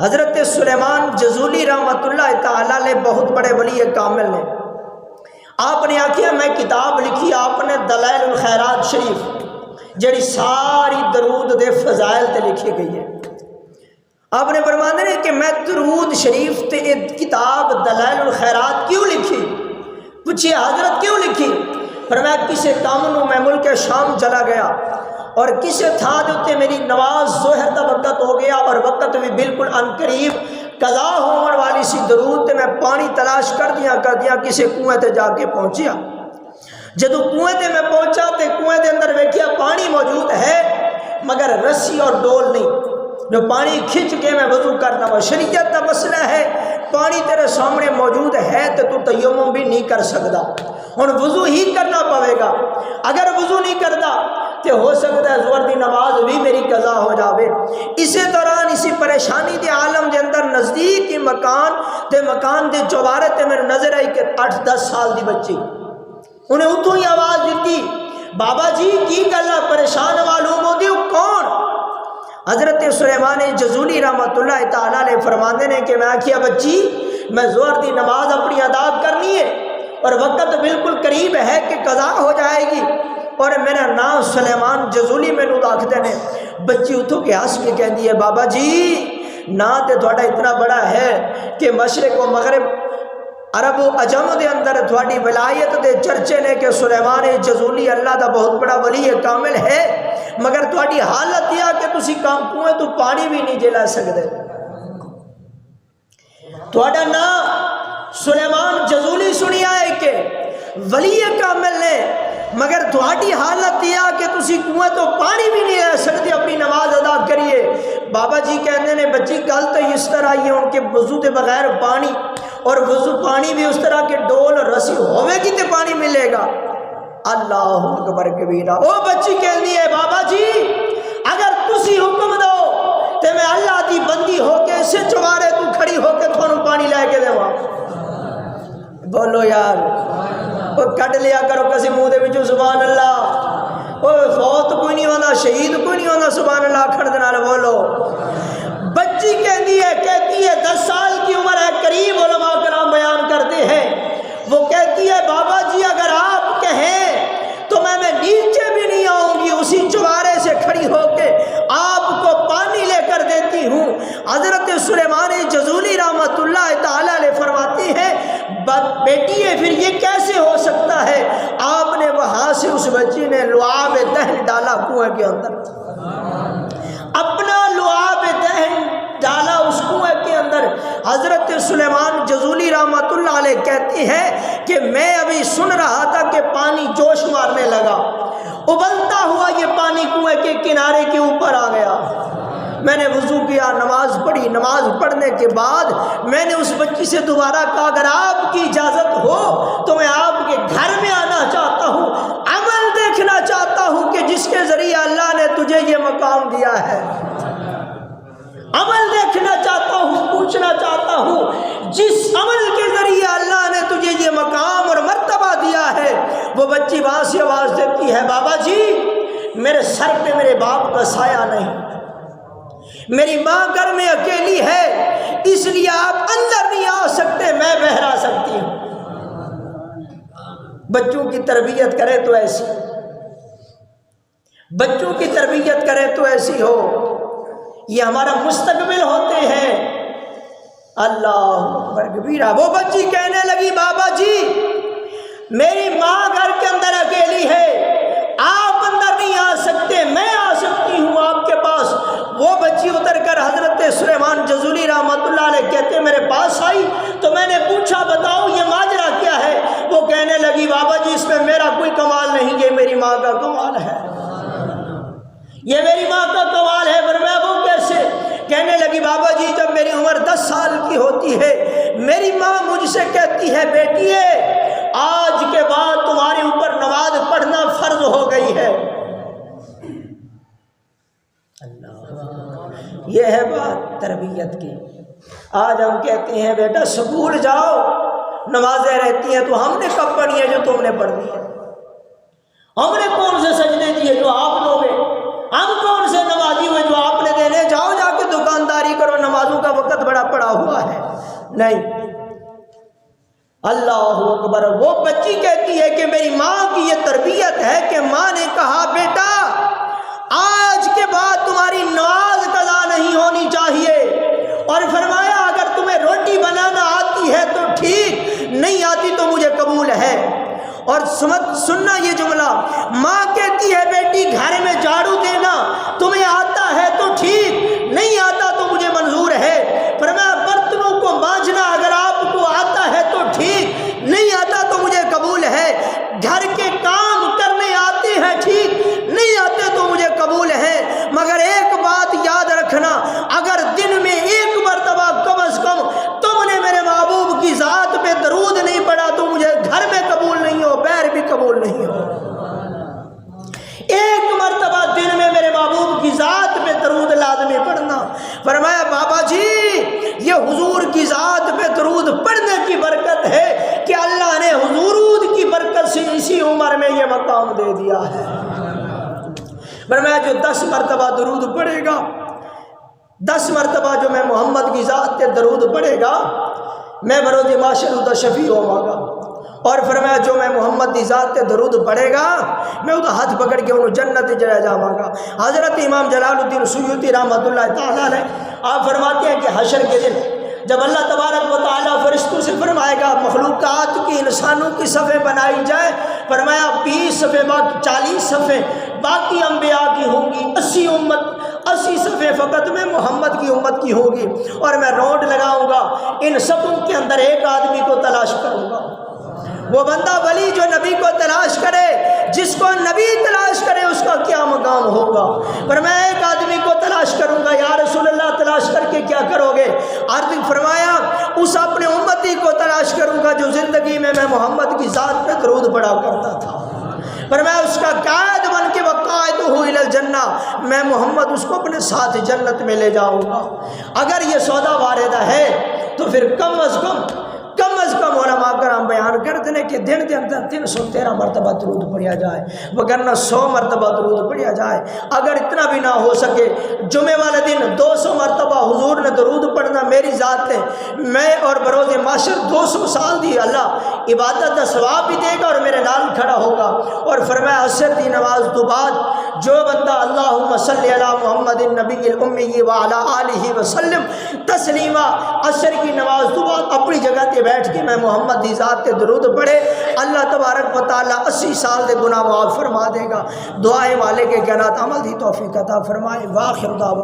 حضرت سلیمان جزولی رحمۃ اللہ تعالیٰ علیہ بہت بڑے ولی کامل نے. آپ نے آخیا میں کتاب لکھی آپ نے دلائل الخیرات شریف جڑی ساری درود دے فضائل تے لکھی گئی ہے. آپ نے فرمایا ہے کہ میں درود شریف تے کتاب دلائل الخیرات کیوں لکھی؟ پوچھئے حضرت کیوں لکھی؟ فرمایا کسے کام نو میں ملک شام چلا گیا اور کسے تھا جو میری نماز ظہر دا وقت ہو گیا اور وقت بھی بالکل ان قریب قضا ہونے والی سی درود تے میں پانی تلاش کر دیا کسے کنویں تے جا کے پہنچیا. جدو کنویں تے میں پہنچا تے کنویں دے اندر ویکھیا پانی موجود ہے مگر رسی اور ڈول نہیں جو پانی کھچ کے میں وضو کرنا. وہ شریعت کا مسئلہ ہے پانی تیرے سامنے موجود ہے تو تیمم بھی نہیں کر سکتا. ہن وضو ہی کرنا پوے گا. اگر وضو نہیں کرتا تو ہو سکتا ہے ظہر دی نماز بھی میری قضا ہو جاوے. اسی دوران اسی پریشانی دے عالم دے اندر نزدیک مکان دے چوبارے تے میرے نظر آئی کہ 8-10 سال دی بچی. انہیں اتوں ہی آواز دیتی بابا جی کی گلا پریشان معلوم ہو دیو کون؟ حضرت سلیمان جزولی رحمۃ اللہ تعالیٰ علیہ فرماندے نے کہ میں آخیا بچی میں ظہر دی نماز اپنی ادا کرنی ہے اور وقت بالکل قریب ہے کہ قضا ہو جائے گی اور میرا نام سلیمان جزولی میں آختے ہیں. بچی اتو کے ہنس کے کہندی ہے بابا جی نا تے تھوڑا اتنا بڑا ہے کہ مشرق و مغرب عرب و عجم دے اندر تھوڑی ولایت دے چرچے نے کہ سلیمان جزولی اللہ دا بہت بڑا ولی کامل ہے مگر تھوڑی حالت یہ کہ تسی کام کنویں تو پانی بھی نہیں جلا سکتے. تھوڑا نام سلیمان جزولی سنیا ہے کہ ولی کامل نے مگر تھوڑی حالت یہ کہ تسی کنویں تو پانی بھی نہیں لے سکتے اپنی نماز ادا کریے. بابا جی کہتے ہیں بچی کل تو اس طرح یہ ان کے وضو کے بغیر پانی اور وضو پانی بھی اس طرح کے ڈول اور رسی ہوئے گی تو پانی ملے گا. اللہ اکبر کبیرہ. او بچی کہنی ہے بابا جی اگر تسی حکم دو تو میں اللہ دی بندی ہو کے اسے چوارے تو کھڑی ہو کے تھوڑا پانی لے کے دے وہاں. بولو یار وہ کٹ لیا کرو کسی منہ دے وچوں سبحان اللہ. وہ فوت کوئی نہیں ہونا شہید کوئی نہیں ہونا سبحان اللہ کھڑ دینا. بولو بچی کہتی ہے 10 سال کی عمر ہے قریب علماء کرام بیان کرتے ہیں وہ کہتی ہے بابا جی اگر آپ کہیں تو میں نیچے بھی نہیں آؤں گی اسی چوارے سے کھڑی ہو کے آپ کو پانی لے کر دیتی ہوں. حضرت سلیمان جزولی رحمۃ اللہ تعالیٰ علیہ فرماتی ہیں بیٹی ہے پھر یہ کیسے ہو سکتا ہے؟ آپ نے وہاں سے اس بچی نے لعاب دہن ڈالا کنویں کے اندر اپنا لعاب دہن ڈالا اس کنویں کے اندر. حضرت سلیمان جزولی رحمۃ اللہ علیہ کہتی ہے کہ میں ابھی سن رہا تھا کہ پانی جوش مارنے لگا ابلتا ہوا یہ پانی کنویں کے کنارے کے اوپر آ گیا. میں نے وضو کیا نماز پڑھی. نماز پڑھنے کے بعد میں نے اس بچی سے دوبارہ کہا اگر آپ کی اجازت ہو تو میں آپ کے گھر میں آنا چاہتا ہوں عمل دیکھنا چاہتا ہوں کہ جس کے ذریعے اللہ نے تجھے یہ مقام دیا ہے. عمل دیکھنا چاہتا ہوں پوچھنا چاہتا ہوں جس عمل کے ذریعے اللہ نے تجھے یہ مقام اور مرتبہ دیا ہے. وہ بچی وہاں سے آواز دیتی ہے بابا جی میرے سر پہ میرے باپ کا سایہ نہیں میری ماں گھر میں اکیلی ہے اس لیے آپ اندر نہیں آ سکتے میں باہر آ سکتی ہوں. بچوں کی تربیت کرے تو ایسی بچوں کی تربیت کرے تو ایسی ہو. یہ ہمارا مستقبل ہوتے ہیں. اللہ اکبر کبیرہ. وہ بچی کہنے لگی بابا جی میری ماں گھر کے اندر اکیلی ہے آپ اندر نہیں آ سکتے میں آ سکتی ہوں آپ کے پاس. وہ بچی اتر کر حضرت سلیمان جزولی رحمۃ اللہ علیہ کہتے میرے پاس آئی تو میں نے پوچھا بتاؤ یہ ماجرا کیا ہے؟ وہ کہنے لگی بابا جی اس میں میرا کوئی کمال نہیں یہ میری ماں کا کمال ہے یہ میری ماں کا کمال ہے. فرمایا وہ کیسے؟ کہنے لگی بابا جی جب میری عمر 10 سال کی ہوتی ہے میری ماں مجھ سے کہتی ہے بیٹی آج کے بعد تمہارے اوپر نماز پڑھنا فرض ہو گئی ہے. یہ ہے بات تربیت کی. آج ہم کہتے ہیں بیٹا سکول جاؤ نمازیں رہتی ہیں تو ہم نے کب پڑھی ہے جو تم نے پڑھ دی ہے؟ ہم نے کون سے سجدے دیے جو آپ لوگ ہیں؟ ہم کون سے نمازی ہوئے جو آپ نے دینے؟ جاؤ جا کے دکانداری کرو نمازوں کا وقت نہیں۔ اللہ اکبر۔ وہ بچی کہتی ہے کہ میری ماں کی یہ تربیت ہے کہ ماں نے کہا بیٹا آج کے بعد تمہاری نماز قضا نہیں ہونی چاہیے، اور فرمایا اگر تمہیں روٹی بنانا آتی ہے تو ٹھیک، نہیں آتی تو مجھے قبول ہے۔ اور سننا یہ جملہ، ماں کہتی ہے بیٹی گھر میں جھاڑو دینا تمہیں آتا ہے تو ٹھیک، نہیں آتا تو مجھے منظور ہے۔ فرمایا برتنوں کو مانجنا اگر آپ کو آتا ہے تو ٹھیک، نہیں آتا تو مجھے قبول ہے۔ گھر کے کام کرنے آتے ہیں ٹھیک، نہیں آتے تو مجھے قبول ہے، مگر ایک بات یاد رکھنا، اگر دن میں ایک مرتبہ کم از کم تم نے میرے محبوب کی ذات پہ درود نہیں پڑھا تو مجھے گھر میں قبول نہیں ہو، باہر بھی قبول نہیں ہو۔ ایک مرتبہ دن میں میرے محبوب کی ذات پہ درود لازمی پڑھنا۔ فرمایا بابا جی یہ حضور کی ذات پہ درود پڑھنے کی برکت ہے کہ اللہ نے حضور کی برکت سے اسی عمر میں یہ مقام دے دیا ہے۔ فرمایا جو 10 مرتبہ درود پڑھے گا، 10 مرتبہ جو میں محمد کی ذات پہ درود پڑھے گا، میں بروز معاشر ادھر شفیع ہوں گا۔ اور فرمایا جو میں محمد کی ذات پہ درود پڑھے گا میں ادھر ہاتھ پکڑ کے انہوں جنت چلا جاؤں گا۔ حضرت امام جلال الدین سیوطی رحمۃ اللہ تعالیٰ نے آپ فرماتے ہیں کہ حشر کے دن جب اللہ تبارک و تعالیٰ فرشتوں سے فرمائے گا مخلوقات کی انسانوں کی صفیں بنائی جائے، فرمایا 20 صفیں باقی 40 صفیں باقی انبیاء کی ہوں گی، 80 صفیں فقط میں محمد کی امت کی ہوگی، اور میں روڈ لگاؤں گا، ان صفوں کے اندر ایک آدمی کو تلاش کروں گا، وہ بندہ ولی جو نبی کو تلاش کرے، جس کو نبی تلاش کرے اس کا کیا مقام ہوگا۔ پر میں ایک آدمی کو تلاش کروں گا، یا رسول اللہ تلاش کر کے کیا کرو گے؟ عرض فرمایا اس اپنے امتی کو تلاش کروں گا جو زندگی میں محمد کی ذات پہ درود پڑھا کرتا تھا، پر میں اس کا قائد بن کے وقائد ہو الی الجنہ، میں محمد اس کو اپنے ساتھ جنت میں لے جاؤں گا۔ اگر یہ سودا واردہ ہے تو پھر کم از کم علماء کرام بیان کرتے ہیں کہ دن کے اندر 313 مرتبہ درود پڑھیا جائے، وگرنہ 100 مرتبہ درود پڑھیا جائے۔ اگر اتنا بھی نہ ہو سکے جمعے والے دن 200 مرتبہ حضور نے درود پڑھنا میری ذات ہے، میں اور بروز معاشر 200 سال دی اللہ عبادت کا ثواب بھی دے گا اور میرے نال کھڑا ہوگا۔ اور فرمایا عصر کی نماز تو بعد جو بندہ اللہم صلی علی محمد النبی الامی وعلی آلہ وسلم تسلیما، عصر کی نماز تو بعد اپنی جگہ تے بیٹھ کے میں محمد دی ذات تے درود پڑھے، اللہ تبارک و تعالی 80 سال دے گناہ معاف فرما دے گا۔ دعائیں والے کے گنات عمل دی توفیق عطا فرمائے۔ واخر دعوانا